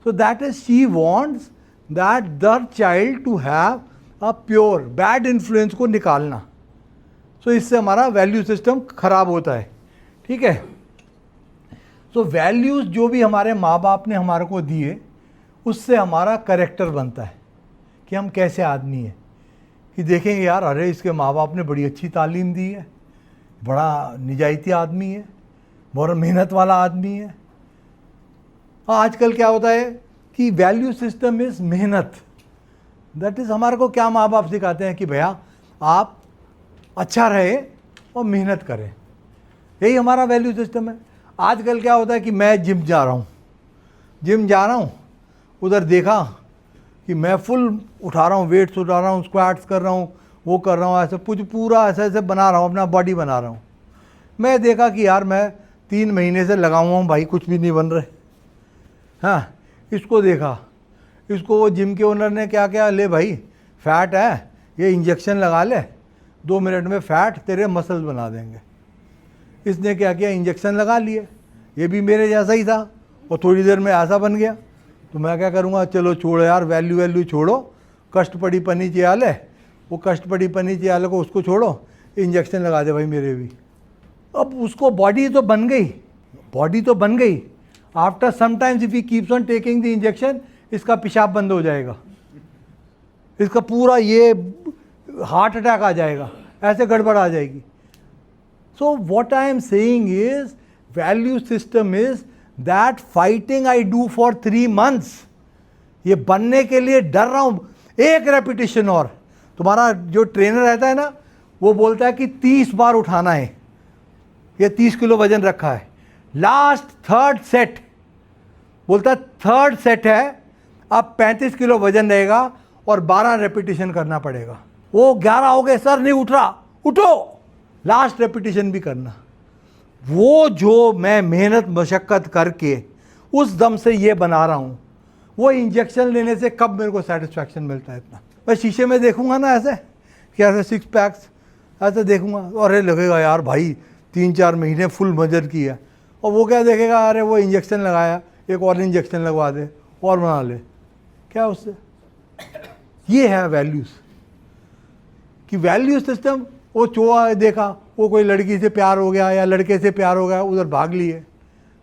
So that is, she wants that the child to have a pure, bad influence को निकालना. So इससे हमारा value system खराब होता है. ठीक है. सो वैल्यूज़ जो भी हमारे माँ बाप ने हमारे को दिए, उससे हमारा कैरेक्टर बनता है कि हम कैसे आदमी हैं. कि देखेंगे यार, अरे इसके माँ बाप ने बड़ी अच्छी तालीम दी है, बड़ा निजायती आदमी है, बहुत मेहनत वाला आदमी है. आजकल क्या होता है कि वैल्यू सिस्टम इज़ मेहनत. दैट इज़, हमारे को क्या माँ बाप सिखाते हैं कि भैया आप अच्छा रहे और मेहनत करें. यही हमारा वैल्यू सिस्टम है. आजकल क्या होता है कि मैं जिम जा रहा हूँ, उधर देखा कि मैं फुल उठा रहा हूँ, वेट्स उठा रहा हूँ, स्क्वाट्स कर रहा हूँ, वो कर रहा हूँ, ऐसे कुछ पूरा ऐसे बना रहा हूँ, अपना बॉडी बना रहा हूँ. मैं देखा कि यार मैं 3 महीने से लगा हुआ हूँ भाई, कुछ भी नहीं बन रहे. हाँ, इसको देखा, इसको वो जिम के ओनर ने क्या क्या, ले भाई फैट है, ये इंजेक्शन लगा ले, 2 मिनट में फैट तेरे मसल्स बना देंगे. इसने क्या किया, इंजेक्शन लगा लिए. ये भी मेरे जैसा ही था और थोड़ी देर में ऐसा बन गया. तो मैं क्या करूँगा, चलो छोड़ो यार, वैल्यू छोड़ो, कष्टपड़ी पनी चियाले, वो कष्टपड़ी पनी चियाले को उसको छोड़ो, इंजेक्शन लगा दे भाई मेरे भी. अब उसको बॉडी तो बन गई. After sometimes if he keeps on taking the injection, इसका पेशाब बंद हो जाएगा, इसका पूरा ये हार्ट अटैक आ जाएगा, ऐसे गड़बड़ आ जाएगी. So what I am saying is, value system is that fighting I do for 3 months. ये बनने के लिए डर रहा हूँ, एक रेपिटेशन और. तुम्हारा जो ट्रेनर रहता है ना, वो बोलता है कि 30 बार उठाना है, ये 30 किलो वजन रखा है. लास्ट 3rd सेट बोलता है 3rd सेट है, अब 35 किलो वजन रहेगा और 12 रेपिटेशन करना पड़ेगा. वो 11 हो गए, सर नहीं उठ रहा, उठो, लास्ट रेपिटेशन भी करना. वो जो मैं मेहनत मशक्क़त करके उस दम से ये बना रहा हूँ, वो इंजेक्शन लेने से कब मेरे को सेटिस्फैक्शन मिलता है इतना. मैं शीशे में देखूंगा ना ऐसे कि ऐसे 6 पैक्स ऐसे देखूंगा, और ये लगेगा यार भाई 3-4 महीने फुल मजर किया. और वो क्या देखेगा, अरे वो इंजेक्शन लगाया, एक और इंजेक्शन लगवा दे और बना ले, क्या उससे. ये है वैल्यूज़ कि वैल्यू सिस्टम. वो चोआ देखा, वो कोई लड़की से प्यार हो गया या लड़के से प्यार हो गया, उधर भाग लिए.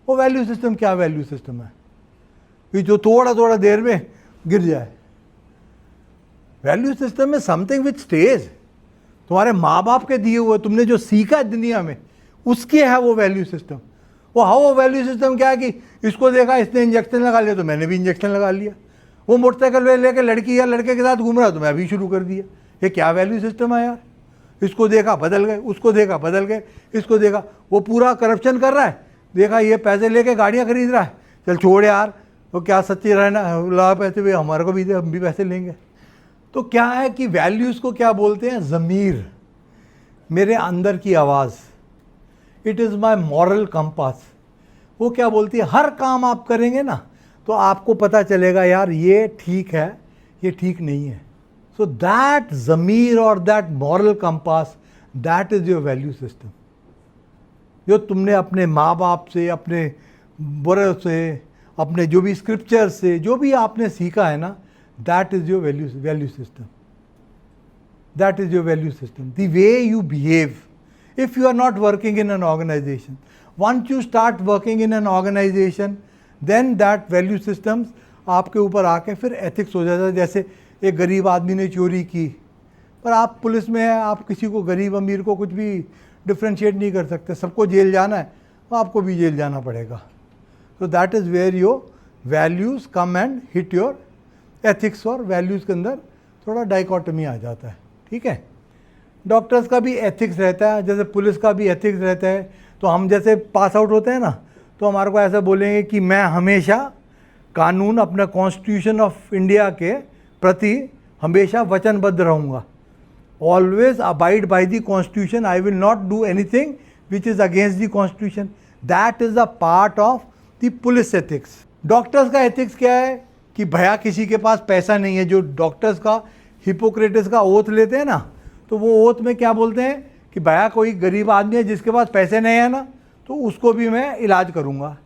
वो वैल्यू सिस्टम क्या वैल्यू सिस्टम है कि जो थोड़ा देर में गिर जाए. वैल्यू सिस्टम में समथिंग विच स्टेज. तुम्हारे माँ बाप के दिए हुए, तुमने जो सीखा है दुनिया में, उसके है वो वैल्यू सिस्टम. वो वैल्यू सिस्टम क्या है कि इसको देखा, इसने इंजेक्शन लगा लिया तो मैंने भी इंजेक्शन लगा लिया. वो मोटरसाइकिल लेके लड़की या लड़के के साथ घूम रहा तो मैं भी शुरू कर दिया. ये क्या वैल्यू सिस्टम है यार. इसको देखा बदल गए, उसको देखा बदल गए, इसको देखा वो पूरा करप्शन कर रहा है, देखा ये पैसे लेके गाड़ियाँ खरीद रहा है, चल छोड़ यार, वो क्या सच्ची रहना, ला पैसे भी हमारे को भी दे, हम भी पैसे लेंगे. तो क्या है कि वैल्यूज़ को क्या बोलते हैं, ज़मीर, मेरे अंदर की आवाज़. It is my moral compass. वो क्या बोलती है, हर काम आप करेंगे ना तो आपको पता चलेगा यार ये ठीक है, ये ठीक नहीं है. So that ज़मीर और that moral compass, that is your value system. जो तुमने अपने माँ बाप से, अपने बड़े से, अपने जो भी स्क्रिप्चर से, जो भी आपने सीखा है ना, that is your value system. That is your value system. The way you behave. If you are not working in an organization, once you start working in an organization, then that value systems आपके ऊपर आके फिर ethics हो जाता है. जैसे एक गरीब आदमी ने चोरी की, पर आप पुलिस में हैं, आप किसी को गरीब अमीर को कुछ भी डिफ्रेंशिएट नहीं कर सकते, सबको जेल जाना है तो आपको भी जेल जाना पड़ेगा. तो that is where your values come and hit your ethics. और वैल्यूज़ के अंदर थोड़ा डाइकोटमी आ जाता है. ठीक है. डॉक्टर्स का भी एथिक्स रहता है, जैसे पुलिस का भी एथिक्स रहता है. तो हम जैसे पास आउट होते हैं ना, तो हमारे को ऐसा बोलेंगे कि मैं हमेशा कानून, अपना कॉन्स्टिट्यूशन ऑफ इंडिया के प्रति हमेशा वचनबद्ध रहूँगा. Always abide by the constitution. I will not do anything which is against the constitution. That is a part of the police ethics. Doctors का एथिक्स क्या है कि भैया किसी के पास पैसा नहीं है. जो डॉक्टर्स का हिपोक्रेटिस का ओथ लेते हैं ना, तो वो ओथ में क्या बोलते हैं कि भैया कोई गरीब आदमी है जिसके पास पैसे नहीं है ना, तो उसको भी मैं इलाज करूँगा.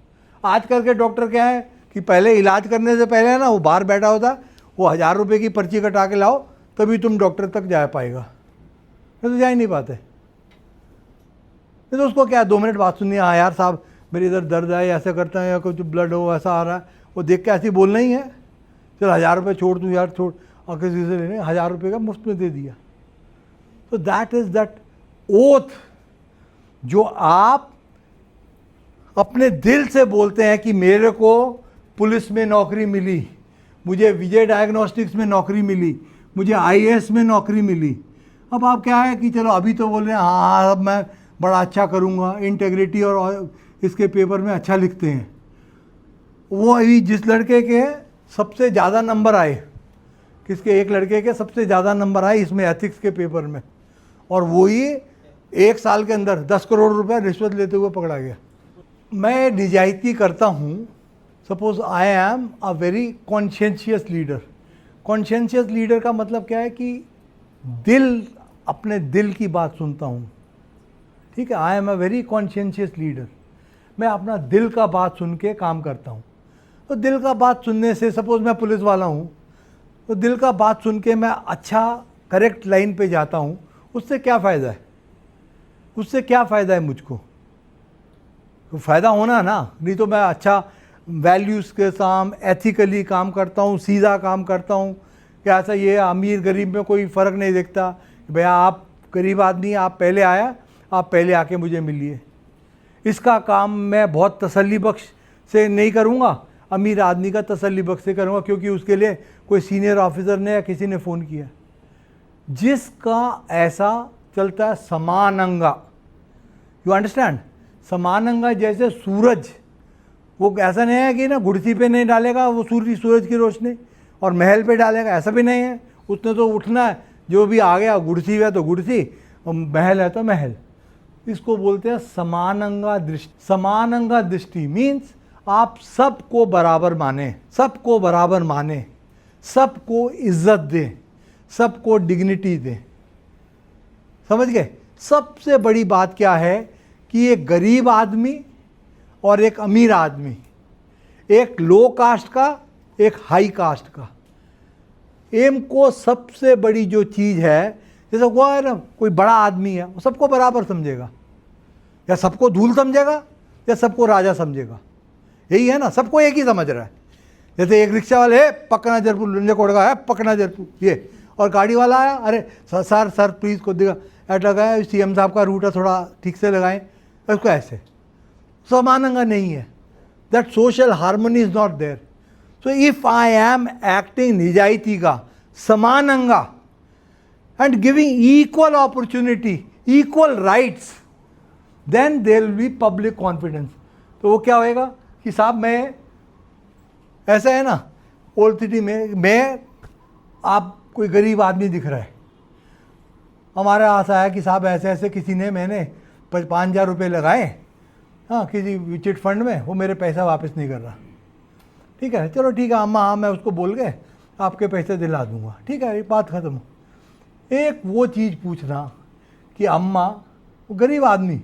आजकल के डॉक्टर क्या है, कि पहले इलाज करने से पहले ना वो बाहर बैठा होता, वो 1000 रुपये की पर्ची कटा के लाओ तभी तुम डॉक्टर तक जा पाएगा, नहीं तो जा ही नहीं पाते। नहीं तो उसको क्या 2 मिनट बात सुननी है, हाँ यार साहब मेरे इधर दर्द है, ऐसा करता है, या कुछ ब्लड हो ऐसा आ रहा है, वो देख के ऐसे बोलना ही है, चल 1000 रुपये छोड़ दूँ यार, छोड़, और किसी से लेने 1000 रुपये का मुफ्त में दे दिया। तो दैट इज़ दैट ओथ जो आप अपने दिल से बोलते हैं कि मेरे को पुलिस में नौकरी मिली, मुझे विजय डायग्नोस्टिक्स में नौकरी मिली, मुझे आईएएस में नौकरी मिली। अब आप क्या है कि चलो अभी तो बोल रहे हैं हाँ अब मैं बड़ा अच्छा करूँगा, इंटेग्रिटी और इसके पेपर में अच्छा लिखते हैं। वो अभी जिस लड़के के सबसे ज़्यादा नंबर आए, किसके, एक लड़के के सबसे ज़्यादा नंबर आए इसमें एथिक्स के पेपर में, और वही 1 साल के अंदर 10 करोड़ रुपए रिश्वत लेते हुए पकड़ा गया। मैं निजाइती करता हूँ। Suppose I am a very conscientious leader. Conscientious leader का मतलब क्या है कि दिल, अपने दिल की बात सुनता हूँ, ठीक है। I am a very conscientious leader. मैं अपना दिल का बात सुन के काम करता हूँ। तो दिल का बात सुनने से, सपोज मैं पुलिस वाला हूँ, तो दिल का बात सुन के मैं अच्छा करेक्ट लाइन पे जाता हूँ, उससे क्या फ़ायदा है? उससे क्या फ़ायदा है मुझको? तो फ़ायदा होना ना, नहीं तो मैं अच्छा वैल्यूज़ के साथ एथिकली काम करता हूँ, सीधा काम करता हूँ, कि ऐसा ये अमीर गरीब में कोई फ़र्क नहीं दिखता, भैया आप गरीब आदमी, आप पहले आया, आप पहले आके मुझे मिलिए। इसका काम मैं बहुत तसल्ली बख्श से नहीं करूँगा, अमीर आदमी का तसल्ली बख्श से करूँगा, क्योंकि उसके लिए कोई सीनियर ऑफिसर ने या किसी ने फ़ोन किया। जिसका ऐसा चलता है समानंगा, यू अंडरस्टैंड? समानंगा जैसे सूरज, वो ऐसा नहीं है कि ना गुड़सी पे नहीं डालेगा वो सूरज की रोशनी और महल पे डालेगा, ऐसा भी नहीं है। उसने तो उठना है, जो भी आ गया, गुड़सी है तो गुड़सी और महल है तो महल। इसको बोलते हैं समानंगा दृष्टि। समानंगा दृष्टि मीन्स आप सबको बराबर माने, सबको बराबर माने, सबको इज्जत दें, सबको डिग्निटी दें। समझ गए? सबसे बड़ी बात क्या है कि एक गरीब आदमी और एक अमीर आदमी, एक लो कास्ट का, एक हाई कास्ट का, इनको सबसे बड़ी जो चीज़ है, जैसे हुआ है ना, कोई बड़ा आदमी है वो सबको बराबर समझेगा, या सबको धूल समझेगा या सबको राजा समझेगा, यही है ना, सबको एक ही समझ रहा है। जैसे एक रिक्शा वाले है पकना जरपुर लुंजे कोड़गा है पकना जरपुर ये, और गाड़ी वाला आया, अरे सर प्लीज़ को दिखा ऐड लगाया, सीएम साहब का रूट है थोड़ा ठीक से लगाएं, उसको ऐसे। समानंगा नहीं है, that social harmony is not there. So if I am acting निजाइती का, समानंगा and giving equal opportunity, equal rights, then there will be public confidence. तो वो क्या होएगा कि साहब मैं, ऐसा है ना ओल्ड सिटी में, मैं, आप कोई गरीब आदमी दिख रहा है, हमारे पास आया कि साहब ऐसे ऐसे किसी ने, मैंने 5,000 रुपये लगाए, हाँ किसी चिट फंड में, वो मेरे पैसा वापस नहीं कर रहा। ठीक है, चलो ठीक है अम्मा, हाँ मैं उसको बोल के आपके पैसे दिला दूंगा, ठीक है, ये बात ख़त्म। एक वो चीज़ पूछना कि अम्मा, वो गरीब आदमी,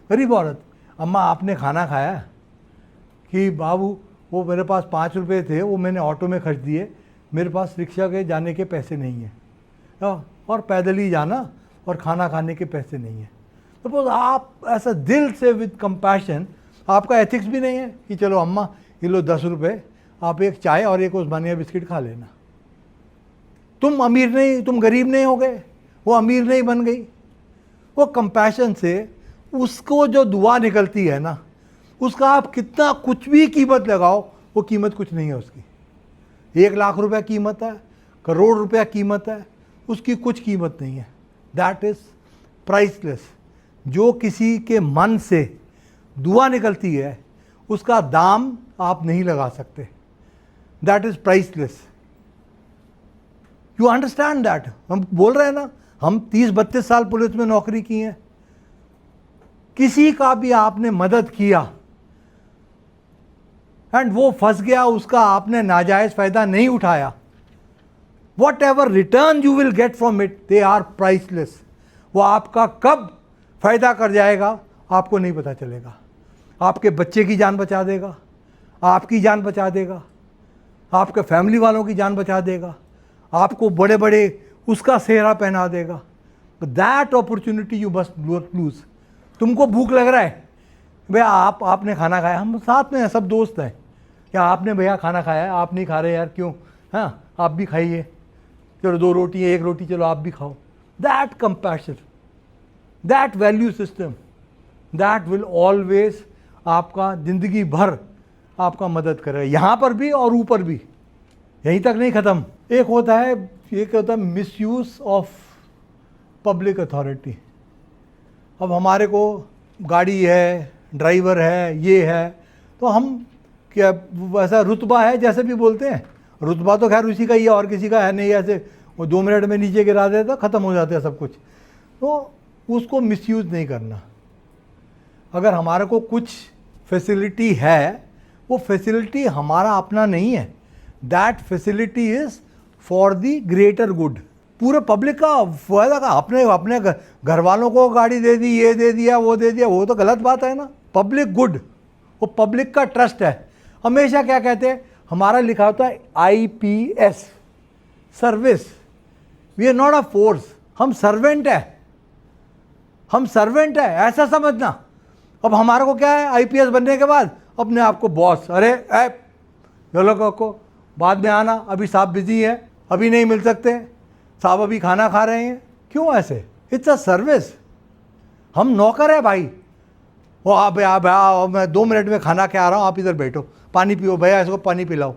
गरीब औरत, अम्मा आपने खाना खाया? कि बाबू वो मेरे पास 5 रुपये थे, वो मैंने ऑटो में खर्च दिए, मेरे पास रिक्शा के जाने के पैसे नहीं हैं, और पैदल ही जाना और खाना खाने के पैसे नहीं हैं। सपोज आप ऐसा दिल से विद कंपैशन, आपका एथिक्स भी नहीं है कि चलो अम्मा ये लो 10 रुपये, आप एक चाय और एक उस्मानिया बिस्किट खा लेना। तुम अमीर नहीं, तुम गरीब नहीं हो गए, वो अमीर नहीं बन गई। वो कंपैशन से उसको जो दुआ निकलती है ना, उसका आप कितना कुछ भी कीमत लगाओ, वो कीमत कुछ नहीं है उसकी। 1 लाख रुपया कीमत है, करोड़ रुपया कीमत है, उसकी कुछ कीमत नहीं है। That is priceless. जो किसी के मन से दुआ निकलती है, उसका दाम आप नहीं लगा सकते। That is priceless. You understand that? हम बोल रहे हैं ना, हम 30-32 साल पुलिस में नौकरी की है, किसी का भी आपने मदद किया एंड वो फंस गया, उसका आपने नाजायज़ फ़ायदा नहीं उठाया, whatever return you will get from it, they are priceless. वो आपका कब फ़ायदा कर जाएगा आपको नहीं पता चलेगा। आपके बच्चे की जान बचा देगा, आपकी जान बचा देगा, आपके फैमिली वालों की जान बचा देगा, आपको बड़े बड़े उसका सेहरा पहना देगा। That opportunity you must lose. तुमको भूख लग रहा है, भैया आपने खाना खाया, हम साथ में हैं, सब दोस्त हैं, क्या आपने भैया खाना खाया है, आप नहीं खा रहे यार, क्यों? हाँ, आप भी खाइए, चलो 2 रोटी 1 रोटी, चलो आप भी खाओ। That compassion, that value system, that will always आपका ज़िंदगी भर आपका मदद करेगा, यहाँ पर भी और ऊपर भी। यहीं तक नहीं ख़त्म, एक होता है मिसयूज़ ऑफ पब्लिक अथॉरिटी। अब हमारे को गाड़ी है, ड्राइवर है, ये है, तो हम क्या वैसा रुतबा है जैसे भी बोलते हैं, रुतबा तो खैर उसी का ही है और किसी का है नहीं, ऐसे वो 2 मिनट में नीचे गिरा देता, ख़त्म हो जाता है सब कुछ। तो उसको मिसयूज़ नहीं करना। अगर हमारे को कुछ फैसिलिटी है, वो फैसिलिटी हमारा अपना नहीं है, that facility is for the greater good, पूरे पब्लिक का फायदा का। अपने घर वालों को गाड़ी दे दी, ये दे दिया, वो दे दिया, वो तो गलत बात है ना। पब्लिक गुड, वो पब्लिक का ट्रस्ट है। हमेशा क्या कहते हैं, हमारा लिखा होता है IPS, service. We are not a force, हम सर्वेंट है, हम सर्वेंट है, ऐसा समझना। अब हमारे को क्या है, IPS बनने के बाद अपने आप को बॉस, अरे चलो को बाद में आना, अभी साहब बिजी है, अभी नहीं मिल सकते, साहब अभी खाना खा रहे हैं। क्यों ऐसे? इट्स अ सर्विस, हम नौकर है भाई। वो आप मैं 2 मिनट में खाना खा रहा हूँ, आप इधर बैठो, पानी पियो भैया, इसको पानी पिलाओ।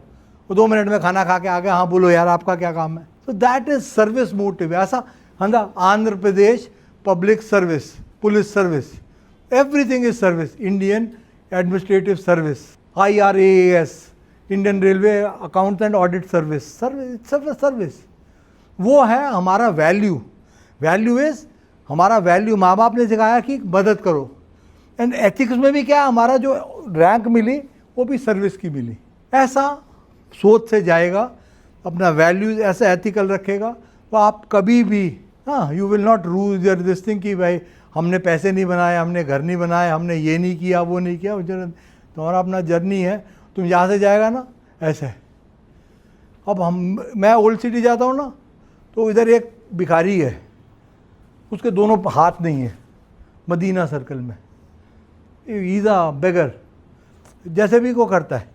वो 2 मिनट में खाना खा के आ गए, हाँ बोलो यार आपका क्या काम है। तो दैट इज सर्विस मोटिव। ऐसा Andhra Pradesh public service, police service, everything is service. Indian administrative service, IRAS, Indian railway accounts and audit service, service. वो है हमारा वैल्यू। वैल्यू इज हमारा वैल्यू, माँ बाप ने सिखाया कि मदद करो। एंड एथिक्स में भी क्या, हमारा जो रैंक मिली वो भी सर्विस की मिली। ऐसा सोच से जाएगा, अपना वैल्यूज ऐसा एथिकल रखेगा, तो आप कभी भी you will not ROUGE your this thing कि भाई हमने पैसे नहीं बनाए, हमने घर नहीं बनाए, हमने ये नहीं किया, वो नहीं किया। तुम्हारा अपना जर्नी है, तुम यहाँ से जाएगा ना ऐसे। अब मैं ओल्ड सिटी जाता हूँ ना, तो इधर एक भिखारी है, उसके दोनों हाथ नहीं है, मदीना सर्कल में, ईज़ा बेगर जैसे भी को करता है।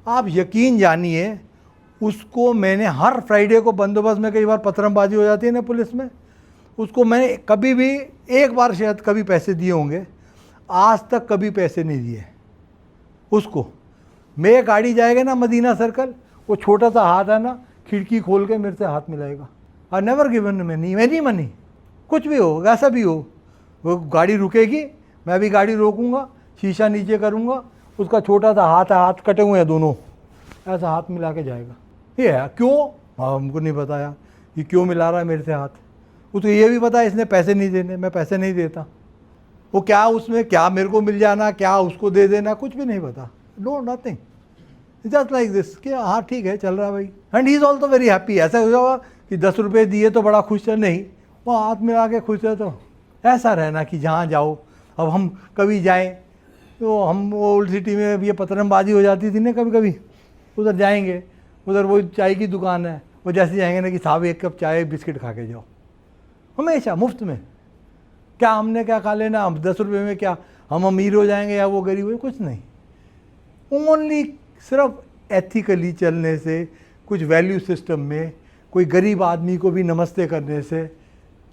आप यकीन जानिए, उसको मैंने हर फ्राइडे को बंदोबस्त में, कई बार पथरमबाजी हो जाती है ना पुलिस में, उसको मैंने कभी भी, एक बार शायद कभी पैसे दिए होंगे, आज तक कभी पैसे नहीं दिए उसको। मैं गाड़ी जाएगा ना मदीना सर्कल, वो छोटा सा हाथ है ना, खिड़की खोल के मेरे से हाथ मिलाएगा। I never given any money, कुछ भी हो, ऐसा भी हो, वो गाड़ी रुकेगी, मैं भी गाड़ी रोकूंगा, शीशा नीचे करूंगा, उसका छोटा सा हाथ है, हाथ कटे हुए हैं दोनों, ऐसा हाथ मिला के जाएगा। ये है क्यों? हमको नहीं पता यार कि क्यों मिला रहा है मेरे से हाथ। उसको ये भी पता है इसने पैसे नहीं देने, मैं पैसे नहीं देता। वो क्या उसमें, क्या मेरे को मिल जाना, क्या उसको दे देना, कुछ भी नहीं पता। No nothing, just like this कि हाँ ठीक है चल रहा है भाई। And he is also very happy. ऐसा हो जाएगा कि 10 रुपये दिए तो बड़ा खुश है, नहीं, वो हाथ मिला के खुश है। तो ऐसा रहना कि जहाँ जाओ, अब हम कभी जाएँ तो हम ओल्ड सिटी में अब ये पतरमबाजी हो जाती थी ना कभी कभी, उधर जाएंगे, उधर वो चाय की दुकान है, वो जैसे जाएंगे ना कि साहब 1 कप चाय बिस्किट खा के जाओ, हमेशा मुफ्त में। क्या हमने क्या खा लेना, हम 10 रुपये में क्या हम अमीर हो जाएंगे या वो गरीब हो, कुछ नहीं। ओनली सिर्फ एथिकली चलने से, कुछ वैल्यू सिस्टम में, कोई गरीब आदमी को भी नमस्ते करने से,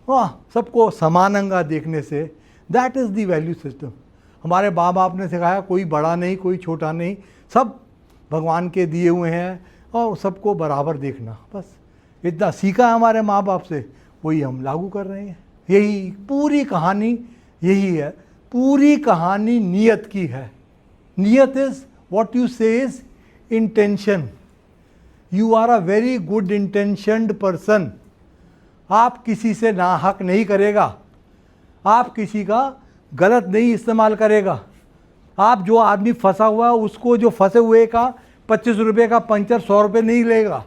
सबको समानंगा देखने से, that is the value system. हमारे माँ बाप ने सिखाया कोई बड़ा नहीं, कोई छोटा नहीं, सब भगवान के दिए हुए हैं और सबको बराबर देखना, बस इतना सीखा है हमारे माँ बाप से, वही हम लागू कर रहे हैं। यही पूरी कहानी, यही है पूरी कहानी, नीयत की है। नीयत is what you say is intention. You are a very good intentioned person. आप किसी से नाहक नहीं करेगा, आप किसी का गलत नहीं इस्तेमाल करेगा। आप जो आदमी फंसा हुआ है उसको, जो फंसे हुए का 25 रुपये का पंचर 100 रुपये नहीं लेगा।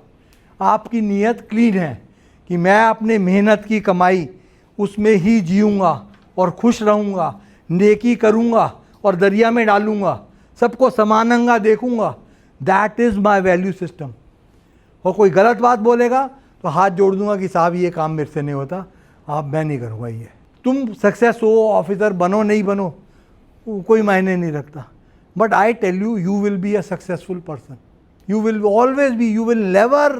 आपकी नीयत क्लीन है कि मैं अपने मेहनत की कमाई उसमें ही जीऊँगा और खुश रहूँगा, नेकी करूँगा और दरिया में डालूँगा, सबको समानंगा देखूँगा। That is my value system. और कोई गलत बात बोलेगा तो हाथ जोड़ दूंगा कि साहब ये काम मेरे से नहीं होता, आप मैं नहीं करूँगा ये। तुम सक्सेस हो, ऑफिसर बनो नहीं बनो, कोई मायने नहीं रखता, but I tell you, you will be a successful person. You will always be, you will never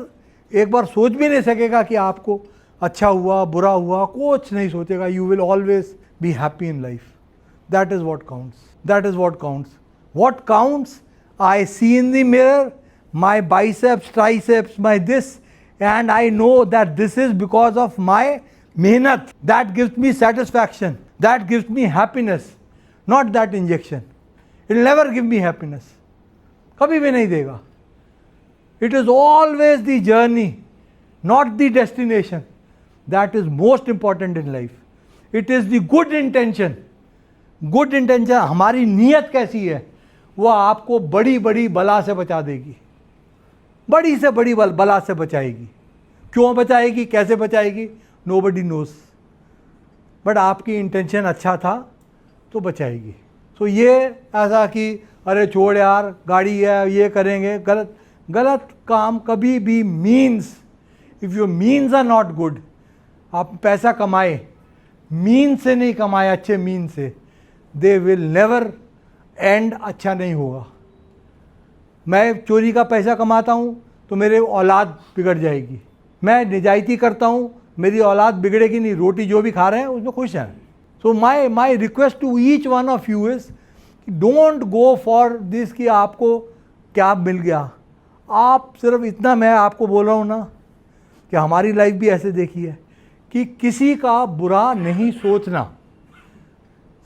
एक बार सोच भी नहीं सकेगा कि आपको अच्छा हुआ बुरा हुआ, कुछ नहीं सोचेगा। You will always be happy in life. That is what counts, that is what counts. What counts, I see in the mirror my biceps, triceps, my this, and I know that this is because of my mehnat. That gives me satisfaction, that gives me happiness, not that injection. It will never give me happiness, kabhi bhi nahi dega. It is always the journey, not the destination, that is most important in life. It is the good intention. Good intention, हमारी नीयत कैसी है, वो आपको बड़ी बड़ी बला से बचा देगी, बड़ी से बड़ी बला से बचाएगी। क्यों बचाएगी, कैसे बचाएगी, नोबडी नोज, बट आपकी इंटेंशन अच्छा था तो बचाएगी। सो ये ऐसा कि अरे छोड़ यार गाड़ी है ये करेंगे, गलत गलत काम कभी भी। Means, if your means are not good, आप पैसा कमाए मीन से नहीं कमाए, अच्छे मीन से, दे विल नेवर एंड, अच्छा नहीं होगा। मैं चोरी का पैसा कमाता हूँ तो मेरे औलाद बिगड़ जाएगी, मैं निजायती करता हूँ मेरी औलाद बिगड़ेगी नहीं, रोटी जो भी खा रहे हैं उसमें खुश हैं। So my request to each one of you is don't go for this कि आपको क्या मिल गया। आप सिर्फ इतना, मैं आपको बोल रहा हूँ ना कि हमारी लाइफ भी ऐसे देखी है कि किसी का बुरा नहीं सोचना।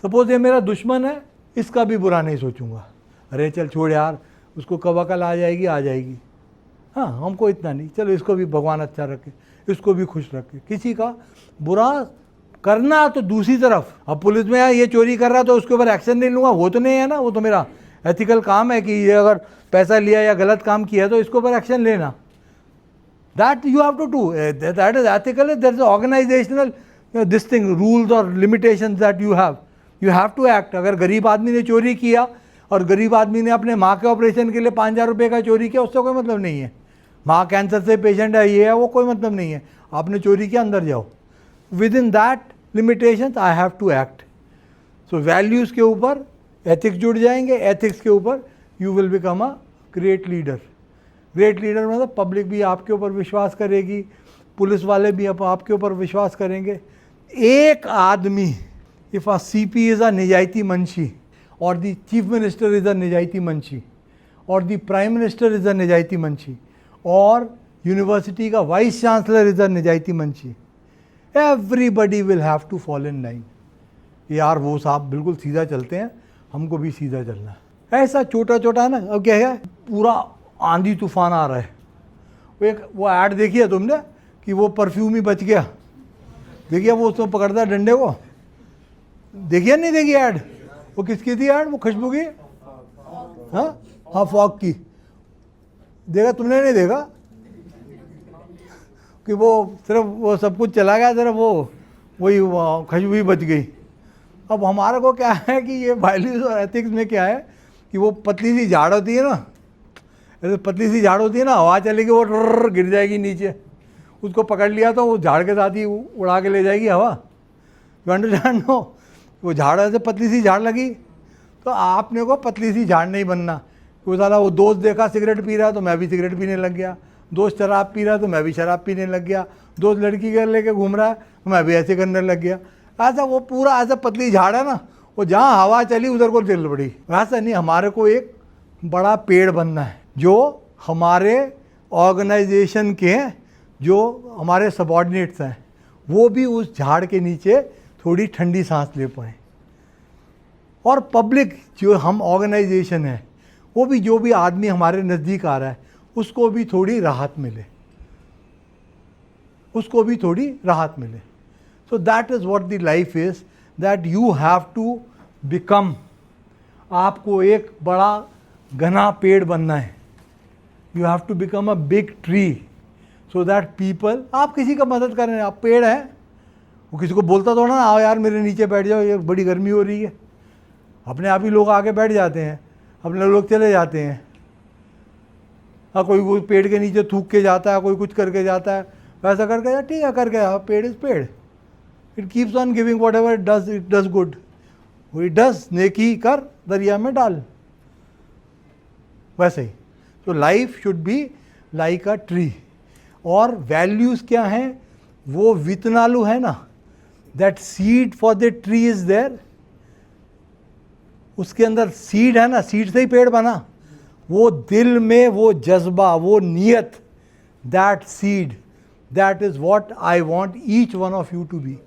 सपोज ये मेरा दुश्मन है, इसका भी बुरा नहीं सोचूंगा, अरे चल छोड़ यार, उसको कब अकल आ जाएगी। हाँ, हमको इतना नहीं, चलो इसको भी भगवान अच्छा रखे, इसको भी खुश रखे। किसी का बुरा करना तो दूसरी तरफ, अब पुलिस में ये चोरी कर रहा है तो उसके ऊपर एक्शन नहीं लूँगा, वो तो नहीं है ना, वो तो मेरा एथिकल काम है कि ये अगर पैसा लिया या गलत काम किया तो इसके ऊपर एक्शन लेना। That you have to do, that is ethical, that is organisational this thing, rules और limitations that you have to act. अगर गरीब आदमी ने चोरी किया और गरीब आदमी ने अपने माँ के ऑपरेशन के लिए 5,000 रुपये का चोरी किया, उससे कोई मतलब नहीं है। माँ कैंसर से पेशेंट है, ये है, वो कोई मतलब नहीं है, आपने चोरी किया, अंदर जाओ। Within that limitations I have to act. So values के ऊपर एथिक्स जुड़ जाएंगे, एथिक्स के ऊपर you will become a great leader. Great leader मतलब पब्लिक भी आपके ऊपर विश्वास करेगी, पुलिस वाले भी आपके ऊपर विश्वास करेंगे। एक आदमी, if a CP is a निजायती मंशी, और the chief minister is a निजायती मंशी, और the prime minister is a निजायती मंशी, और यूनिवर्सिटी का वाइस चांसलर इज़ अ निजायती मंशी, everybody will have to follow in line. यार वो साहब बिल्कुल सीधा चलते हैं, हमको भी सीधा चलना है। ऐसा छोटा छोटा है ना। अब क्या है, पूरा आंधी तूफान आ रहा है। वो ऐड देखी है तुमने कि वो परफ्यूम ही बच गया, देखिए वो उसमें पकड़ता है डंडे को, देखिए नहीं देखिए ऐड, वो किसकी थी ऐड, वो खुशबू की, हाँ फॉग की। देखा तुमने, नहीं देखा कि वो सिर्फ वो सब कुछ चला गया, सिर्फ वही खुशबू ही बच गई। अब हमारे को क्या है कि ये वैल्यूज़ और एथिक्स में क्या है कि वो पतली सी झाड़ होती है ना, ऐसे पतली सी झाड़ होती है ना, हवा चलेगी वो गिर जाएगी नीचे, उसको पकड़ लिया तो वो झाड़ के साथ ही उड़ा के ले जाएगी हवा। यू अंडरस्टैंड नो, वो झाड़ ऐसे पतली सी झाड़ लगी, तो आपने को पतली सी झाड़ नहीं बनना। वो साला वो दोस्त देखा सिगरेट पी रहा तो मैं भी सिगरेट पीने लग गया, दोस्त शराब पी रहा तो मैं भी शराब पीने लग गया, दोस्त लड़की के लेके घूम रहा है तो मैं भी ऐसे करने लग गया। ऐसा वो पूरा ऐसा पतली झाड़ है ना, वो जहाँ हवा चली उधर को चल पड़ी। वैसा नहीं, हमारे को एक बड़ा पेड़ बनना है जो हमारे ऑर्गेनाइजेशन के जो हमारे सबॉर्डिनेट्स हैं वो भी उस झाड़ के नीचे थोड़ी ठंडी सांस ले पाएँ, और पब्लिक जो हम ऑर्गेनाइजेशन है वो भी, जो भी आदमी हमारे नज़दीक आ रहा है उसको भी थोड़ी राहत मिले, उसको भी थोड़ी राहत मिले। So that is what the life is, that you have to become. आपको एक बड़ा घना पेड़ बनना है, you have to become a big tree, so that people, आप किसी का मदद कर रहे हैं, आप पेड़ हैं, वो किसी को बोलता थोड़ा ना आओ यार मेरे नीचे बैठ जाओ, ये बड़ी गर्मी हो रही है, अपने आप ही लोग आके बैठ जाते हैं, अपने लोग चले जाते हैं। हाँ, कोई पेड़ के नीचे थूक के जाता है, कोई कुछ करके जाता है, वैसा करके जाता, ठीक है करके, हाँ पेड़ इज़ पेड़, it keeps on giving whatever it does good, वो डज, नेकी कर दरिया में डाल, वैसे ही। तो life should be like a tree. और वैल्यूज़ क्या हैं? वो वितनालु है ना, that seed for the tree is there, उसके अंदर सीड है ना, सीड से ही पेड़ बना। वो दिल में वो जज्बा, वो नियत, that seed, that is what I want each one of you to be.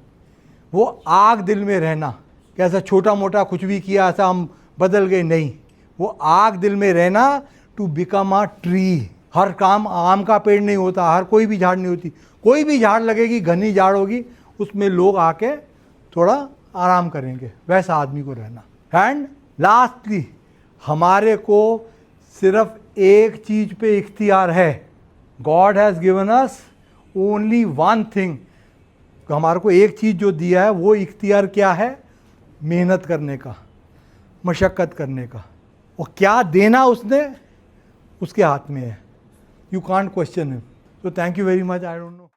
वो आग दिल में रहना, कैसा छोटा मोटा कुछ भी किया ऐसा हम बदल गए, नहीं, वो आग दिल में रहना टू बिकम अ ट्री। हर काम आम का पेड़ नहीं होता, हर कोई भी झाड़ नहीं होती, कोई भी झाड़ लगेगी, घनी झाड़ होगी, उसमें लोग आके थोड़ा आराम करेंगे, वैसा आदमी को रहना। एंड लास्टली, हमारे को सिर्फ एक चीज़ पे इख्तियार है, God has given us only one thing. हमारे को एक चीज़ जो दिया है वो इख्तियार क्या है? मेहनत करने का, मशक्क़त करने का, और क्या देना उसने, उसके हाथ में है। You can't question him. So thank you very much. I don't know.